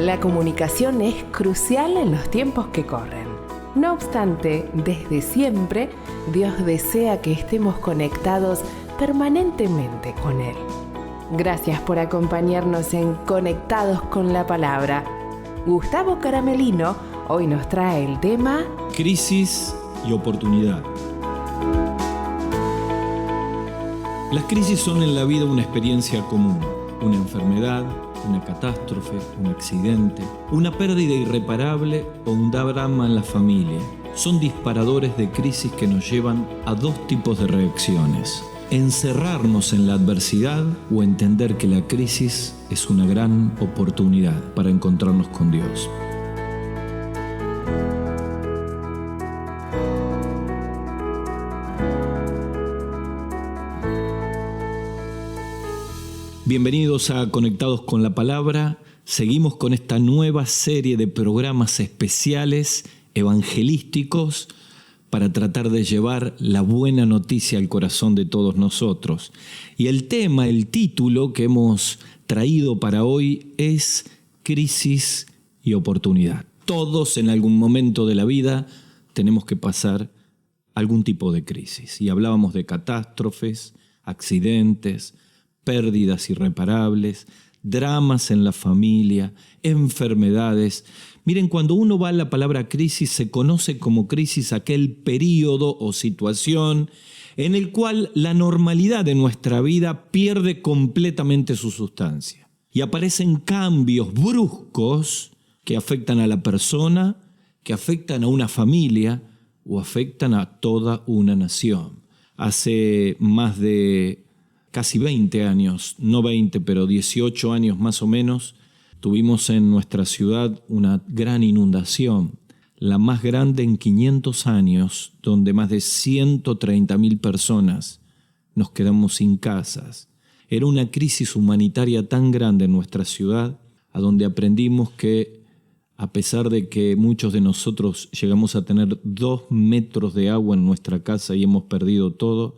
La comunicación es crucial en los tiempos que corren. No obstante, desde siempre, Dios desea que estemos conectados permanentemente con Él. Gracias por acompañarnos en Conectados con la Palabra. Gustavo Caramelino hoy nos trae el tema Crisis y oportunidad. Las crisis son en la vida una experiencia común, una enfermedad, una catástrofe, un accidente, una pérdida irreparable o un drama en la familia. Son disparadores de crisis que nos llevan a dos tipos de reacciones: encerrarnos en la adversidad o entender que la crisis es una gran oportunidad para encontrarnos con Dios. Bienvenidos a Conectados con la Palabra. Seguimos con esta nueva serie de programas especiales evangelísticos para tratar de llevar la buena noticia al corazón de todos nosotros. Y el tema, el título que hemos traído para hoy es Crisis y oportunidad. Todos en algún momento de la vida tenemos que pasar algún tipo de crisis. Y hablábamos de catástrofes, accidentes, pérdidas irreparables, dramas en la familia, enfermedades. Miren, cuando uno va a la palabra crisis, se conoce como crisis aquel período o situación en el cual la normalidad de nuestra vida pierde completamente su sustancia. Y aparecen cambios bruscos que afectan a la persona, que afectan a una familia o afectan a toda una nación. Hace más de casi 20 años, no 20, pero 18 años más o menos, tuvimos en nuestra ciudad una gran inundación, la más grande en 500 años, donde más de 130.000 personas nos quedamos sin casas. Era una crisis humanitaria tan grande en nuestra ciudad, a donde aprendimos que, a pesar de que muchos de nosotros llegamos a tener 2 metros de agua en nuestra casa y hemos perdido todo,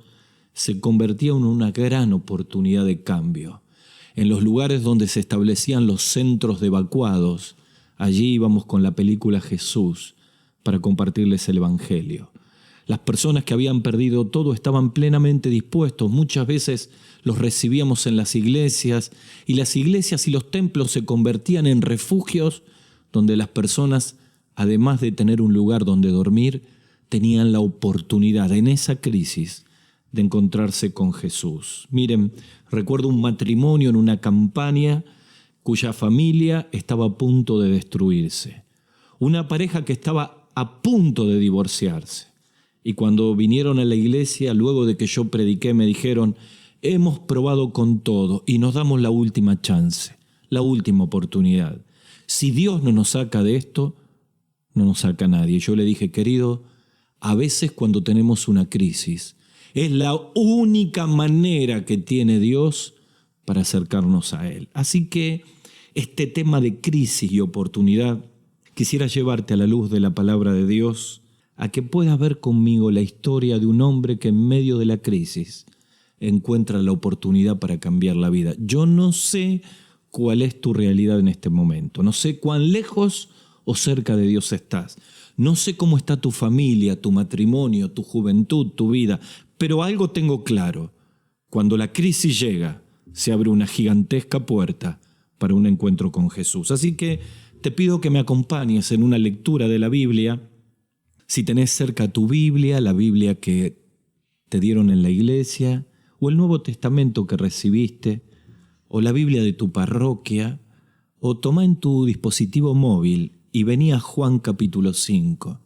se convertía en una gran oportunidad de cambio. En los lugares donde se establecían los centros de evacuados, allí íbamos con la película Jesús para compartirles el Evangelio. Las personas que habían perdido todo estaban plenamente dispuestos. Muchas veces los recibíamos en las iglesias, y las iglesias y los templos se convertían en refugios donde las personas, además de tener un lugar donde dormir, tenían la oportunidad en esa crisis de encontrarse con Jesús. Miren, recuerdo un matrimonio en una campaña cuya familia estaba a punto de destruirse. Una pareja que estaba a punto de divorciarse. Y cuando vinieron a la iglesia, luego de que yo prediqué, me dijeron: hemos probado con todo y nos damos la última chance, la última oportunidad. Si Dios no nos saca de esto, no nos saca nadie. Yo le dije: querido, a veces cuando tenemos una crisis, es la única manera que tiene Dios para acercarnos a Él. Así que este tema de crisis y oportunidad, quisiera llevarte a la luz de la palabra de Dios, a que puedas ver conmigo la historia de un hombre que en medio de la crisis encuentra la oportunidad para cambiar la vida. Yo no sé cuál es tu realidad en este momento, no sé cuán lejos o cerca de Dios estás, no sé cómo está tu familia, tu matrimonio, tu juventud, tu vida, pero algo tengo claro: cuando la crisis llega, se abre una gigantesca puerta para un encuentro con Jesús. Así que te pido que me acompañes en una lectura de la Biblia. Si tenés cerca tu Biblia, la Biblia que te dieron en la iglesia, o el Nuevo Testamento que recibiste, o la Biblia de tu parroquia, o toma en tu dispositivo móvil y vení a Juan capítulo 5.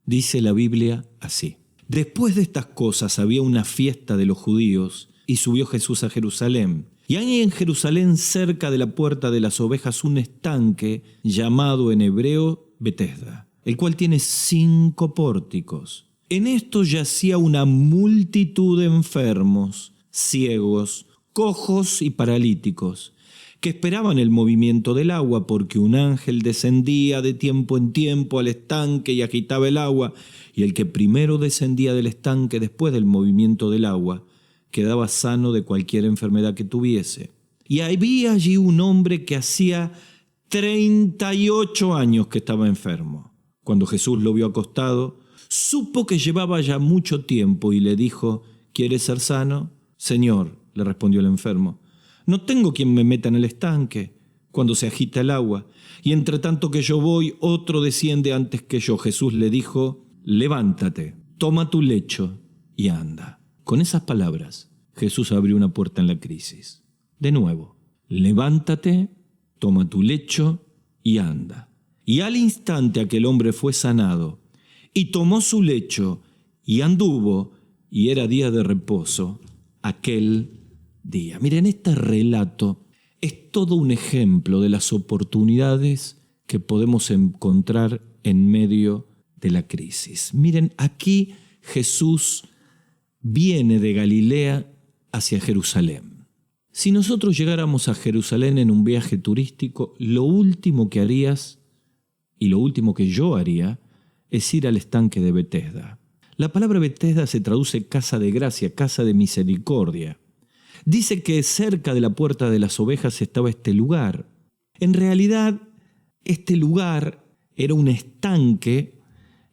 Dice la Biblia así: después de estas cosas había una fiesta de los judíos y subió Jesús a Jerusalén. Y hay en Jerusalén, cerca de la puerta de las ovejas, un estanque llamado en hebreo Betesda, el cual tiene 5 pórticos. En esto yacía una multitud de enfermos, ciegos, cojos y paralíticos, que esperaban el movimiento del agua, porque un ángel descendía de tiempo en tiempo al estanque y agitaba el agua, y el que primero descendía del estanque después del movimiento del agua quedaba sano de cualquier enfermedad que tuviese. Y había allí un hombre que hacía 38 años que estaba enfermo. Cuando Jesús lo vio acostado, supo que llevaba ya mucho tiempo y le dijo: ¿quieres ser sano? Señor, le respondió el enfermo, no tengo quien me meta en el estanque cuando se agita el agua, y entre tanto que yo voy, otro desciende antes que yo. Jesús le dijo: levántate, toma tu lecho y anda. Con esas palabras, Jesús abrió una puerta en la crisis. De nuevo, levántate, toma tu lecho y anda. Y al instante aquel hombre fue sanado, y tomó su lecho y anduvo, y era día de reposo aquel día. Miren, este relato es todo un ejemplo de las oportunidades que podemos encontrar en medio de la crisis. Miren, aquí Jesús viene de Galilea hacia Jerusalén. Si nosotros llegáramos a Jerusalén en un viaje turístico, lo último que harías, y lo último que yo haría, es ir al estanque de Betesda. La palabra Betesda se traduce casa de gracia, casa de misericordia. Dice que cerca de la puerta de las ovejas estaba este lugar. En realidad, este lugar era un estanque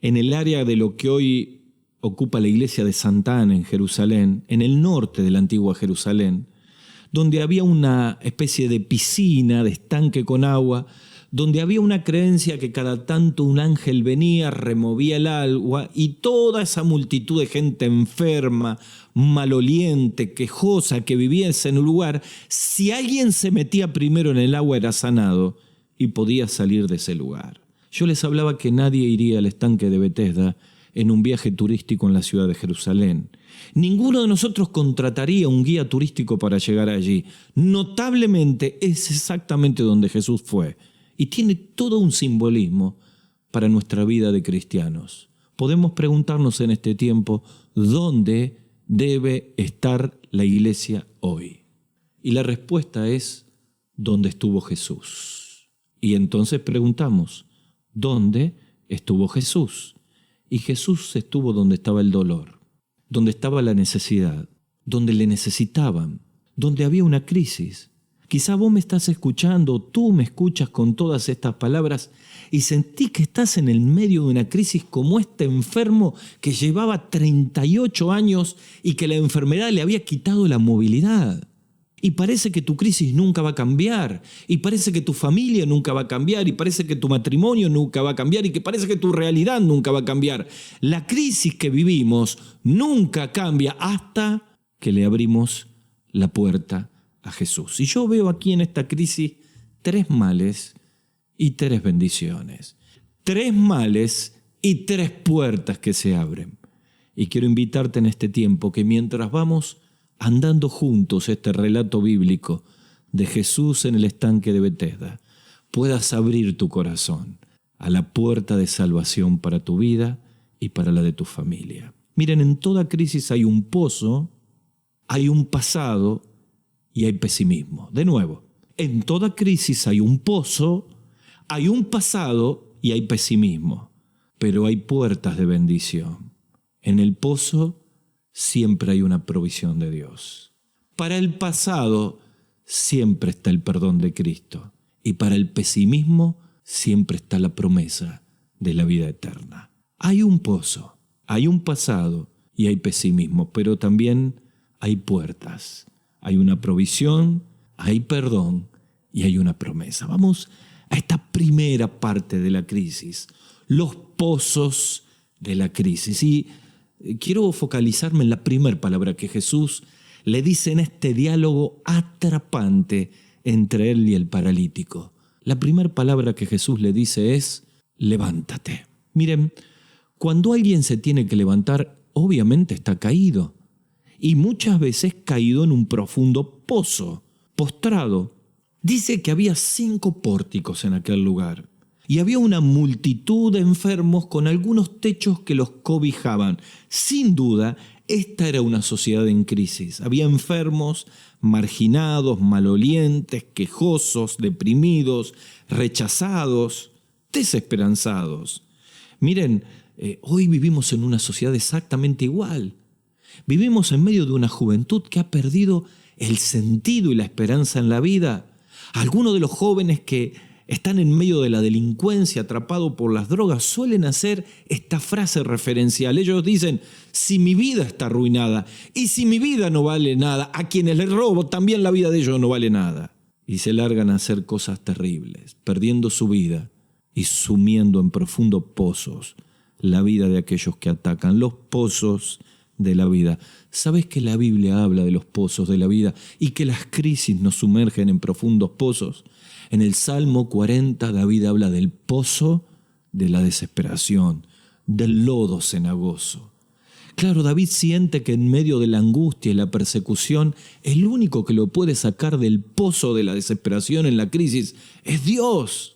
en el área de lo que hoy ocupa la iglesia de Santa Ana en Jerusalén, en el norte de la antigua Jerusalén, donde había una especie de piscina, de estanque con agua, donde había una creencia que cada tanto un ángel venía, removía el agua, y toda esa multitud de gente enferma, maloliente, quejosa, que vivía en un lugar, si alguien se metía primero en el agua era sanado y podía salir de ese lugar. Yo les hablaba que nadie iría al estanque de Betesda en un viaje turístico en la ciudad de Jerusalén. Ninguno de nosotros contrataría un guía turístico para llegar allí. Notablemente es exactamente donde Jesús fue. Y tiene todo un simbolismo para nuestra vida de cristianos. Podemos preguntarnos en este tiempo, ¿dónde debe estar la iglesia hoy? Y la respuesta es, ¿dónde estuvo Jesús? Y entonces preguntamos, ¿dónde estuvo Jesús? Y Jesús estuvo donde estaba el dolor, donde estaba la necesidad, donde le necesitaban, donde había una crisis. Quizá vos me estás escuchando, tú me escuchas con todas estas palabras y sentís que estás en el medio de una crisis como este enfermo que llevaba 38 años y que la enfermedad le había quitado la movilidad. Y parece que tu crisis nunca va a cambiar, y parece que tu familia nunca va a cambiar, y parece que tu matrimonio nunca va a cambiar, y que parece que tu realidad nunca va a cambiar. La crisis que vivimos nunca cambia hasta que le abrimos la puerta a Jesús. Y yo veo aquí en esta crisis 3 males y 3 bendiciones. 3 males y 3 puertas que se abren. Y quiero invitarte en este tiempo que mientras vamos andando juntos este relato bíblico de Jesús en el estanque de Betesda, puedas abrir tu corazón a la puerta de salvación para tu vida y para la de tu familia. Miren, en toda crisis hay un pozo, hay un pasado y hay pesimismo. De nuevo, en toda crisis hay un pozo, hay un pasado y hay pesimismo, pero hay puertas de bendición. En el pozo siempre hay una provisión de Dios. Para el pasado siempre está el perdón de Cristo, y para el pesimismo siempre está la promesa de la vida eterna. Hay un pozo, hay un pasado y hay pesimismo, pero también hay puertas. Hay una provisión, hay perdón y hay una promesa. Vamos a esta primera parte de la crisis, los pozos de la crisis. Y quiero focalizarme en la primera palabra que Jesús le dice en este diálogo atrapante entre él y el paralítico. La primera palabra que Jesús le dice es, levántate. Miren, cuando alguien se tiene que levantar, obviamente está caído. Y muchas veces caído en un profundo pozo, postrado. Dice que había 5 pórticos en aquel lugar. Y había una multitud de enfermos con algunos techos que los cobijaban. Sin duda, esta era una sociedad en crisis. Había enfermos, marginados, malolientes, quejosos, deprimidos, rechazados, desesperanzados. Miren, hoy vivimos en una sociedad exactamente igual. Vivimos en medio de una juventud que ha perdido el sentido y la esperanza en la vida. Algunos de los jóvenes que están en medio de la delincuencia, atrapados por las drogas, suelen hacer esta frase referencial. Ellos dicen, si mi vida está arruinada y si mi vida no vale nada, a quienes les robo también la vida de ellos no vale nada. Y se largan a hacer cosas terribles, perdiendo su vida y sumiendo en profundos pozos la vida de aquellos que atacan, los pozos de la vida. ¿Sabes que la Biblia habla de los pozos de la vida y que las crisis nos sumergen en profundos pozos? En el Salmo 40, David habla del pozo de la desesperación, del lodo cenagoso. Claro, David siente que en medio de la angustia y la persecución, el único que lo puede sacar del pozo de la desesperación en la crisis es Dios.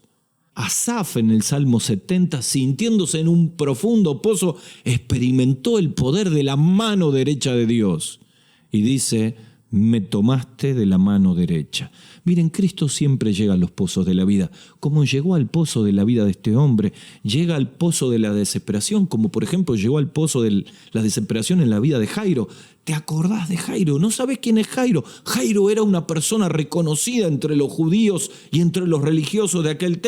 Asaf en el Salmo 70, sintiéndose en un profundo pozo, experimentó el poder de la mano derecha de Dios. Y dice, me tomaste de la mano derecha. Miren, Cristo siempre llega a los pozos de la vida, como llegó al pozo de la vida de este hombre, llega al pozo de la desesperación, como por ejemplo llegó al pozo de la desesperación en la vida de Jairo. ¿Te acordás de Jairo? ¿No sabés quién es Jairo? Jairo era una persona reconocida entre los judíos y entre los religiosos de aquel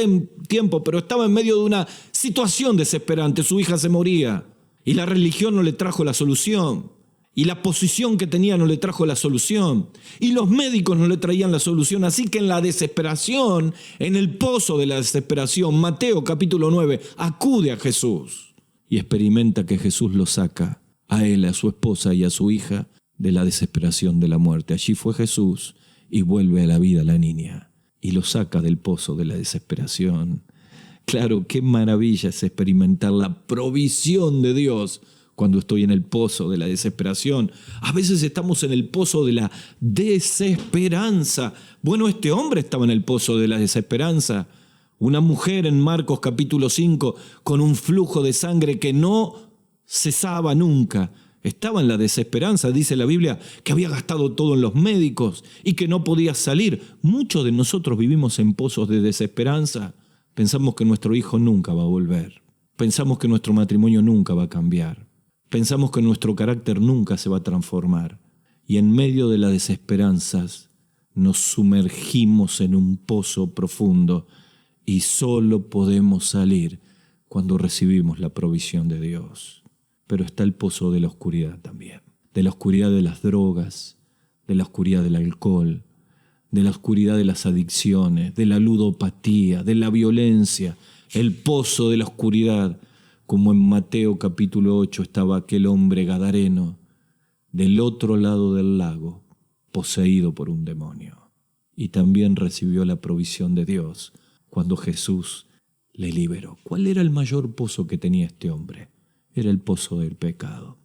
tiempo, pero estaba en medio de una situación desesperante. Su hija se moría y la religión no le trajo la solución. Y la posición que tenía no le trajo la solución. Y los médicos no le traían la solución. Así que en la desesperación, en el pozo de la desesperación, Mateo capítulo 9, acude a Jesús. Y experimenta que Jesús lo saca a él, a su esposa y a su hija de la desesperación de la muerte. Allí fue Jesús y vuelve a la vida la niña. Y lo saca del pozo de la desesperación. Claro, qué maravilla es experimentar la provisión de Dios cuando estoy en el pozo de la desesperación. A veces estamos en el pozo de la desesperanza. Bueno, este hombre estaba en el pozo de la desesperanza. Una mujer en Marcos capítulo 5 con un flujo de sangre que no cesaba nunca. Estaba en la desesperanza, dice la Biblia, que había gastado todo en los médicos y que no podía salir. Muchos de nosotros vivimos en pozos de desesperanza. Pensamos que nuestro hijo nunca va a volver. Pensamos que nuestro matrimonio nunca va a cambiar. Pensamos que nuestro carácter nunca se va a transformar. Y en medio de las desesperanzas nos sumergimos en un pozo profundo y solo podemos salir cuando recibimos la provisión de Dios. Pero está el pozo de la oscuridad también. De la oscuridad de las drogas, de la oscuridad del alcohol, de la oscuridad de las adicciones, de la ludopatía, de la violencia. El pozo de la oscuridad. Como en Mateo capítulo 8 estaba aquel hombre gadareno del otro lado del lago, poseído por un demonio. Y también recibió la provisión de Dios cuando Jesús le liberó. ¿Cuál era el mayor pozo que tenía este hombre? Era el pozo del pecado.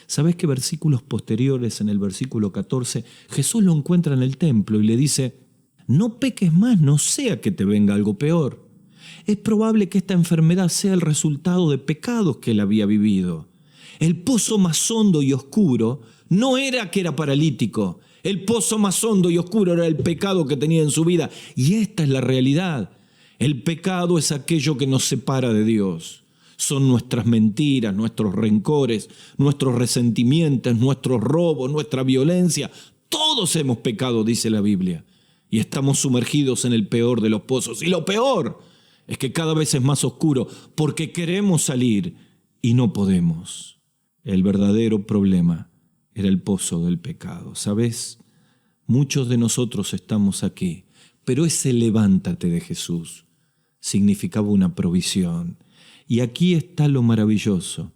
¿Sabés que versículos posteriores, en el versículo 14, Jesús lo encuentra en el templo y le dice, no peques más, no sea que te venga algo peor? Es probable que esta enfermedad sea el resultado de pecados que él había vivido. El pozo más hondo y oscuro no era que era paralítico. El pozo más hondo y oscuro era el pecado que tenía en su vida. Y esta es la realidad. El pecado es aquello que nos separa de Dios. Son nuestras mentiras, nuestros rencores, nuestros resentimientos, nuestros robos, nuestra violencia. Todos hemos pecado, dice la Biblia. Y estamos sumergidos en el peor de los pozos. Y lo peor es que cada vez es más oscuro porque queremos salir y no podemos. El verdadero problema era el pozo del pecado. ¿Sabes? Muchos de nosotros estamos aquí, pero ese levántate de Jesús significaba una provisión. Y aquí está lo maravilloso,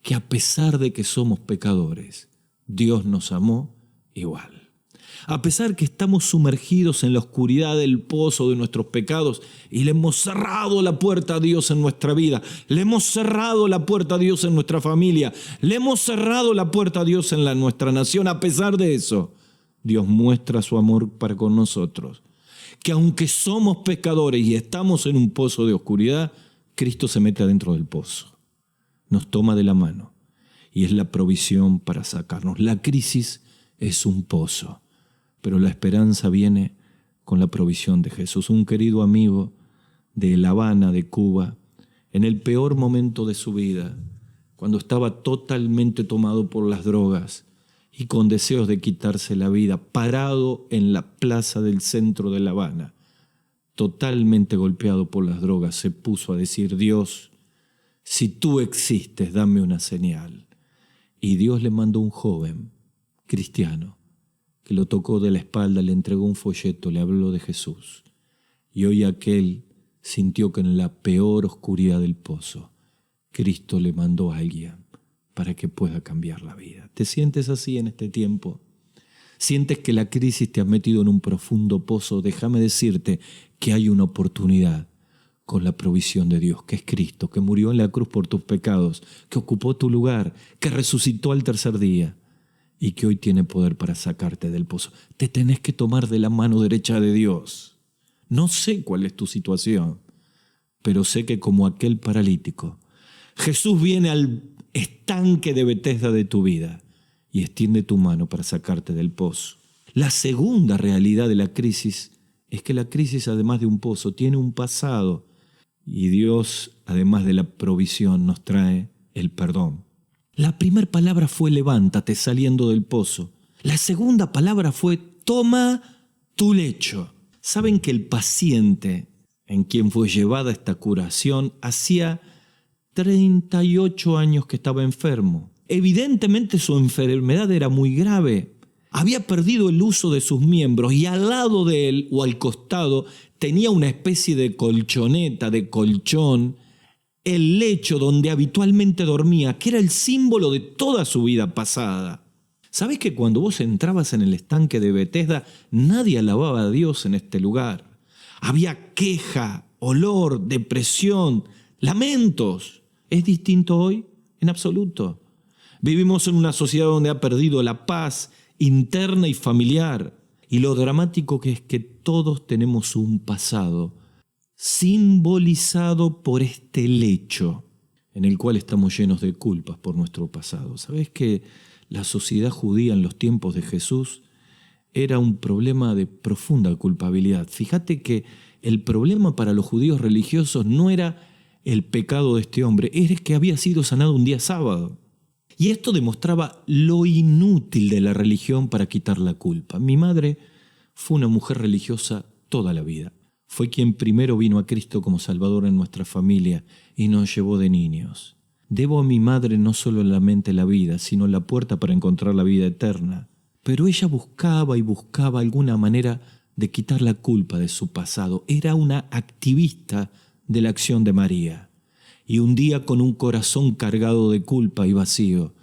que a pesar de que somos pecadores, Dios nos amó igual. A pesar que estamos sumergidos en la oscuridad del pozo de nuestros pecados y le hemos cerrado la puerta a Dios en nuestra vida, le hemos cerrado la puerta a Dios en nuestra familia, le hemos cerrado la puerta a Dios en nuestra nación, a pesar de eso, Dios muestra su amor para con nosotros. Que aunque somos pecadores y estamos en un pozo de oscuridad, Cristo se mete adentro del pozo, nos toma de la mano y es la provisión para sacarnos. La crisis es un pozo, pero la esperanza viene con la provisión de Jesús. Un querido amigo de La Habana, de Cuba, en el peor momento de su vida, cuando estaba totalmente tomado por las drogas y con deseos de quitarse la vida, parado en la plaza del centro de La Habana, totalmente golpeado por las drogas, se puso a decir: Dios, si tú existes, dame una señal. Y Dios le mandó un joven cristiano que lo tocó de la espalda, le entregó un folleto, le habló de Jesús. Y hoy aquel sintió que en la peor oscuridad del pozo, Cristo le mandó a alguien para que pueda cambiar la vida. ¿Te sientes así en este tiempo? ¿Sientes que la crisis te ha metido en un profundo pozo? Déjame decirte que hay una oportunidad con la provisión de Dios, que es Cristo, que murió en la cruz por tus pecados, que ocupó tu lugar, que resucitó al tercer día y que hoy tiene poder para sacarte del pozo. Te tenés que tomar de la mano derecha de Dios. No sé cuál es tu situación, pero sé que como aquel paralítico, Jesús viene al estanque de Betesda de tu vida y extiende tu mano para sacarte del pozo. La segunda realidad de la crisis es que la crisis, además de un pozo, tiene un pasado. Y Dios, además de la provisión, nos trae el perdón. La primera palabra fue levántate, saliendo del pozo. La segunda palabra fue toma tu lecho. ¿Saben que el paciente en quien fue llevada esta curación hacía 38 años que estaba enfermo? Evidentemente su enfermedad era muy grave. Había perdido el uso de sus miembros y al lado de él o al costado tenía una especie de colchoneta, de colchón, el lecho donde habitualmente dormía, que era el símbolo de toda su vida pasada. ¿Sabés que cuando vos entrabas en el estanque de Betesda, nadie alababa a Dios en este lugar? Había queja, olor, depresión, lamentos. ¿Es distinto hoy? En absoluto. Vivimos en una sociedad donde ha perdido la paz interna y familiar. Y lo dramático que es que todos tenemos un pasado simbolizado por este lecho en el cual estamos llenos de culpas por nuestro pasado. ¿Sabés que la sociedad judía en los tiempos de Jesús era un problema de profunda culpabilidad? Fíjate que el problema para los judíos religiosos no era el pecado de este hombre, era que había sido sanado un día sábado. Y esto demostraba lo inútil de la religión para quitar la culpa. Mi madre fue una mujer religiosa toda la vida. Fue quien primero vino a Cristo como Salvador en nuestra familia y nos llevó de niños. Debo a mi madre no solo en la mente la vida, sino la puerta para encontrar la vida eterna. Pero ella buscaba y buscaba alguna manera de quitar la culpa de su pasado. Era una activista de la acción de María. Y un día, con un corazón cargado de culpa y vacío,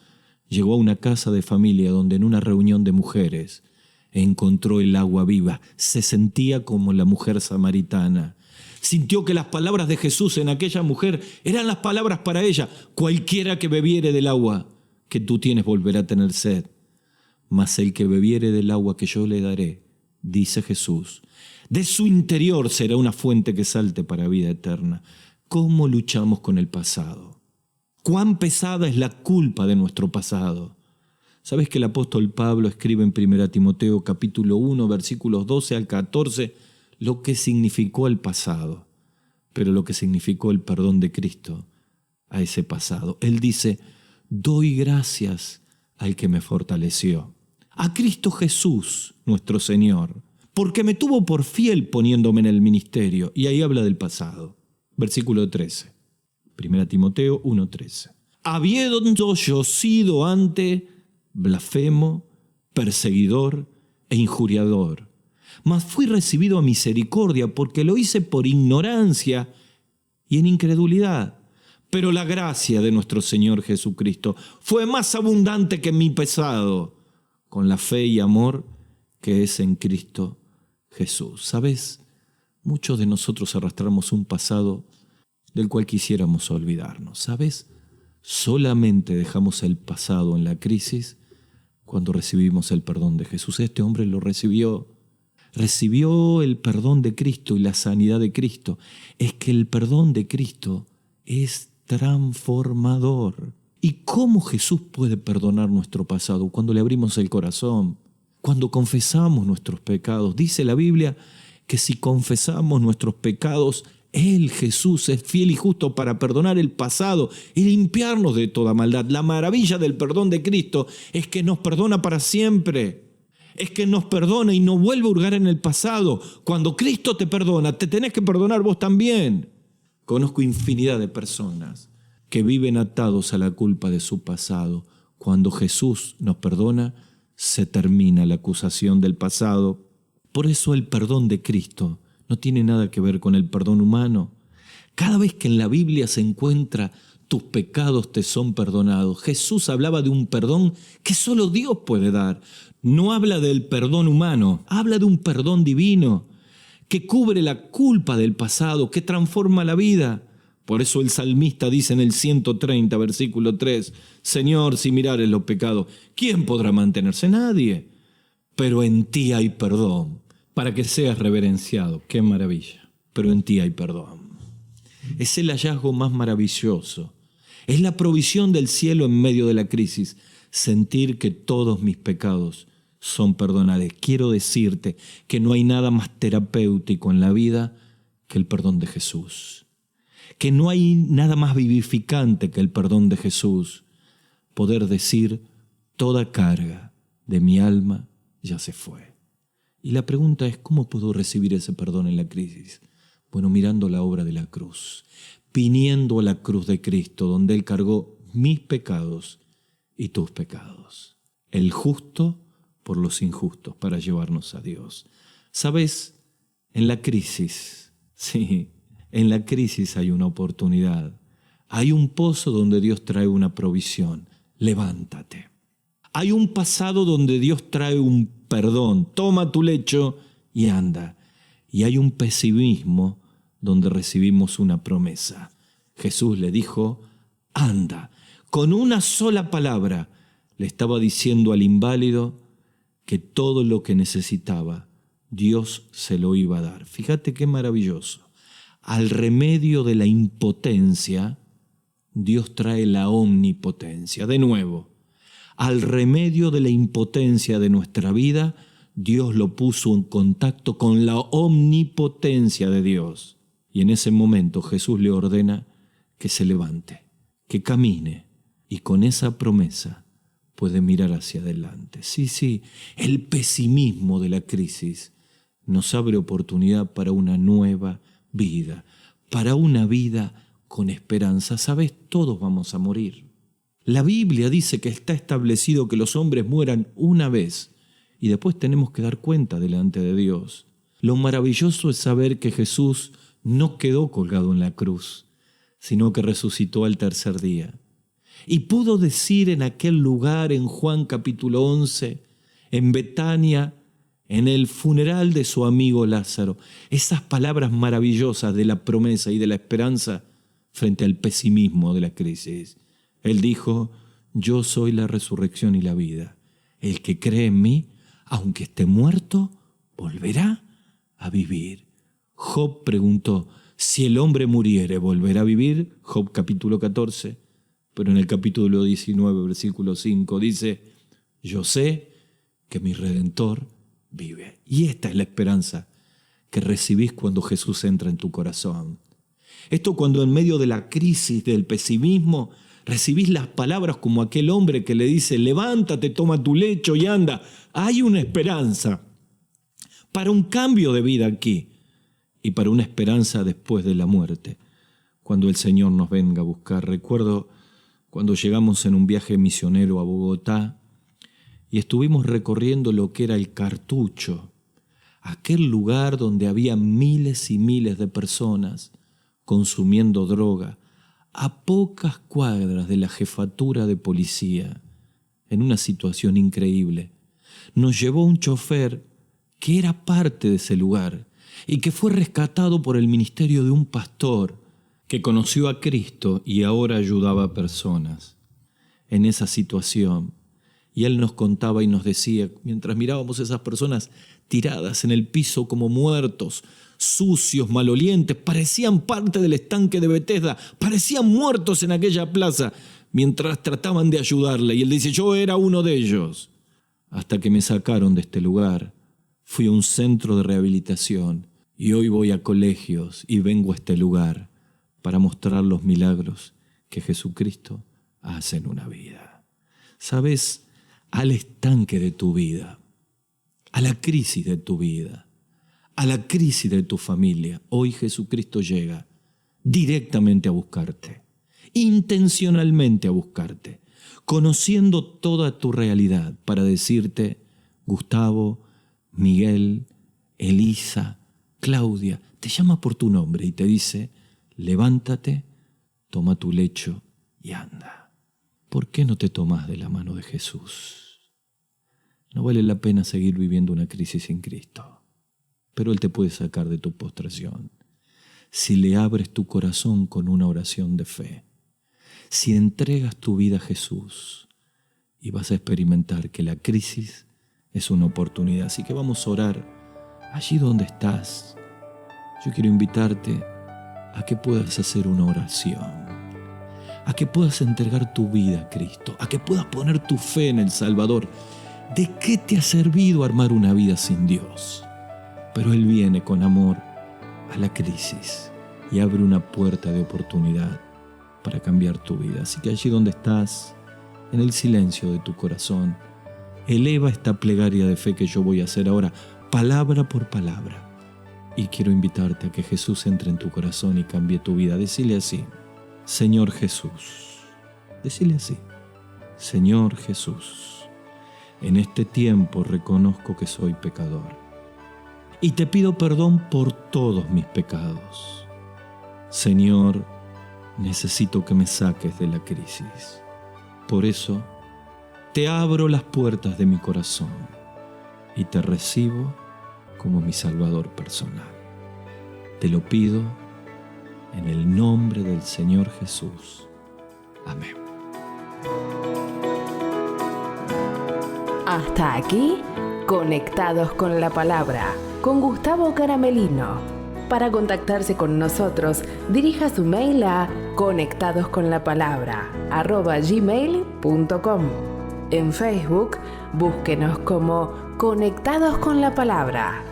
llegó a una casa de familia donde en una reunión de mujeres encontró el agua viva. Se sentía como la mujer samaritana. Sintió que las palabras de Jesús en aquella mujer eran las palabras para ella. Cualquiera que bebiere del agua que tú tienes volverá a tener sed. Mas el que bebiere del agua que yo le daré, dice Jesús, de su interior será una fuente que salte para vida eterna. ¿Cómo luchamos con el pasado? ¿Cuán pesada es la culpa de nuestro pasado? ¿Sabes que el apóstol Pablo escribe en 1 Timoteo capítulo 1, versículos 12 al 14, lo que significó el pasado, pero lo que significó el perdón de Cristo a ese pasado? Él dice, doy gracias al que me fortaleció, a Cristo Jesús, nuestro Señor, porque me tuvo por fiel poniéndome en el ministerio. Y ahí habla del pasado. Versículo 13, 1 Timoteo 1:13. Habiendo yo sido antes blasfemo, perseguidor e injuriador, mas fui recibido a misericordia porque lo hice por ignorancia y en incredulidad. Pero la gracia de nuestro Señor Jesucristo fue más abundante que mi pesado, con la fe y amor que es en Cristo Jesús. ¿Sabes? Muchos de nosotros arrastramos un pasado del cual quisiéramos olvidarnos. ¿Sabes? Solamente dejamos el pasado en la crisis cuando recibimos el perdón de Jesús. Este hombre lo recibió. Recibió el perdón de Cristo y la sanidad de Cristo. Es que el perdón de Cristo es transformador. ¿Y cómo Jesús puede perdonar nuestro pasado? Cuando le abrimos el corazón, cuando confesamos nuestros pecados. Dice la Biblia que si confesamos nuestros pecados, Él, Jesús, es fiel y justo para perdonar el pasado y limpiarnos de toda maldad. La maravilla del perdón de Cristo es que nos perdona para siempre. es que nos perdona y no vuelve a hurgar en el pasado. Cuando Cristo te perdona, te tenés que perdonar vos también. Conozco infinidad de personas que viven atados a la culpa de su pasado. Cuando Jesús nos perdona, se termina la acusación del pasado. Por eso el perdón de Cristo no tiene nada que ver con el perdón humano. Cada vez que en la Biblia se encuentra tus pecados te son perdonados, Jesús hablaba de un perdón que solo Dios puede dar. No habla del perdón humano, habla de un perdón divino que cubre la culpa del pasado, que transforma la vida. Por eso el salmista dice en el 130, versículo 3, Señor, si mirares los pecados, ¿quién podrá mantenerse? Nadie. Pero en ti hay perdón, para que seas reverenciado. ¡Qué maravilla! Pero en ti hay perdón. Es el hallazgo más maravilloso. Es la provisión del cielo en medio de la crisis. Sentir que todos mis pecados son perdonados. Quiero decirte que no hay nada más terapéutico en la vida que el perdón de Jesús. Que no hay nada más vivificante que el perdón de Jesús. Poder decir, toda carga de mi alma ya se fue. Y la pregunta es, ¿cómo puedo recibir ese perdón en la crisis? Bueno, mirando la obra de la cruz, viniendo a la cruz de Cristo, donde Él cargó mis pecados y tus pecados. El justo por los injustos para llevarnos a Dios. ¿Sabes? En la crisis, sí, en la crisis hay una oportunidad. Hay un pozo donde Dios trae una provisión. Levántate. Hay un pasado donde Dios trae un perdón. Toma tu lecho y anda. Y hay un pesimismo donde recibimos una promesa. Jesús le dijo, anda. Con una sola palabra le estaba diciendo al inválido que todo lo que necesitaba, Dios se lo iba a dar. Fíjate qué maravilloso. Al remedio de la impotencia, Dios trae la omnipotencia. De nuevo, al remedio de la impotencia de nuestra vida, Dios lo puso en contacto con la omnipotencia de Dios. Y en ese momento Jesús le ordena que se levante, que camine, y con esa promesa puede mirar hacia adelante. Sí, el pesimismo de la crisis nos abre oportunidad para una nueva vida, para una vida con esperanza. ¿Sabes? Todos vamos a morir. La Biblia dice que está establecido que los hombres mueran una vez y después tenemos que dar cuenta delante de Dios. Lo maravilloso es saber que Jesús no quedó colgado en la cruz, sino que resucitó al tercer día. Y pudo decir en aquel lugar, en Juan capítulo 11, en Betania, en el funeral de su amigo Lázaro, esas palabras maravillosas de la promesa y de la esperanza frente al pesimismo de la crisis. Él dijo, yo soy la resurrección y la vida. El que cree en mí, aunque esté muerto, volverá a vivir. Job preguntó, si el hombre muriere, ¿volverá a vivir? Job capítulo 14, pero en el capítulo 19, versículo 5, dice, yo sé que mi Redentor vive. Y esta es la esperanza que recibís cuando Jesús entra en tu corazón. Esto cuando en medio de la crisis, del pesimismo, recibís las palabras como aquel hombre que le dice, levántate, toma tu lecho y anda. Hay una esperanza para un cambio de vida aquí y para una esperanza después de la muerte, cuando el Señor nos venga a buscar. Recuerdo cuando llegamos en un viaje misionero a Bogotá y estuvimos recorriendo lo que era el Cartucho, aquel lugar donde había miles y miles de personas consumiendo droga, a pocas cuadras de la jefatura de policía, en una situación increíble. Nos llevó un chofer que era parte de ese lugar y que fue rescatado por el ministerio de un pastor que conoció a Cristo y ahora ayudaba a personas en esa situación. Y él nos contaba y nos decía, mientras mirábamos a esas personas tiradas en el piso como muertos, sucios, malolientes, parecían parte del estanque de Betesda, parecían muertos en aquella plaza, mientras trataban de ayudarle. Y él dice, yo era uno de ellos. Hasta que me sacaron de este lugar, fui a un centro de rehabilitación y hoy voy a colegios y vengo a este lugar para mostrar los milagros que Jesucristo hace en una vida. ¿Sabes? Al estanque de tu vida a la crisis de tu vida, a la crisis de tu familia. Hoy Jesucristo llega directamente a buscarte, intencionalmente a buscarte, conociendo toda tu realidad para decirte: Gustavo, Miguel, Elisa, Claudia, te llama por tu nombre y te dice: levántate, toma tu lecho y anda. ¿Por qué no te tomas de la mano de Jesús? No vale la pena seguir viviendo una crisis sin Cristo, pero Él te puede sacar de tu postración si le abres tu corazón con una oración de fe, si entregas tu vida a Jesús, y vas a experimentar que la crisis es una oportunidad. Así que vamos a orar allí donde estás. Yo quiero invitarte a que puedas hacer una oración, a que puedas entregar tu vida a Cristo, a que puedas poner tu fe en el Salvador. ¿De qué te ha servido armar una vida sin Dios? Pero Él viene con amor a la crisis y abre una puerta de oportunidad para cambiar tu vida. Así que allí donde estás, en el silencio de tu corazón, eleva esta plegaria de fe que yo voy a hacer ahora, palabra por palabra. Y quiero invitarte a que Jesús entre en tu corazón y cambie tu vida. Decile así: Señor Jesús. Decile así: Señor Jesús, en este tiempo reconozco que soy pecador y te pido perdón por todos mis pecados. Señor, necesito que me saques de la crisis. Por eso, te abro las puertas de mi corazón y te recibo como mi Salvador personal. Te lo pido en el nombre del Señor Jesús. Amén. Hasta aquí, Conectados con la Palabra, con Gustavo Caramelino. Para contactarse con nosotros, dirija su mail a conectadosconlapalabra@gmail.com. En Facebook, búsquenos como Conectados con la Palabra.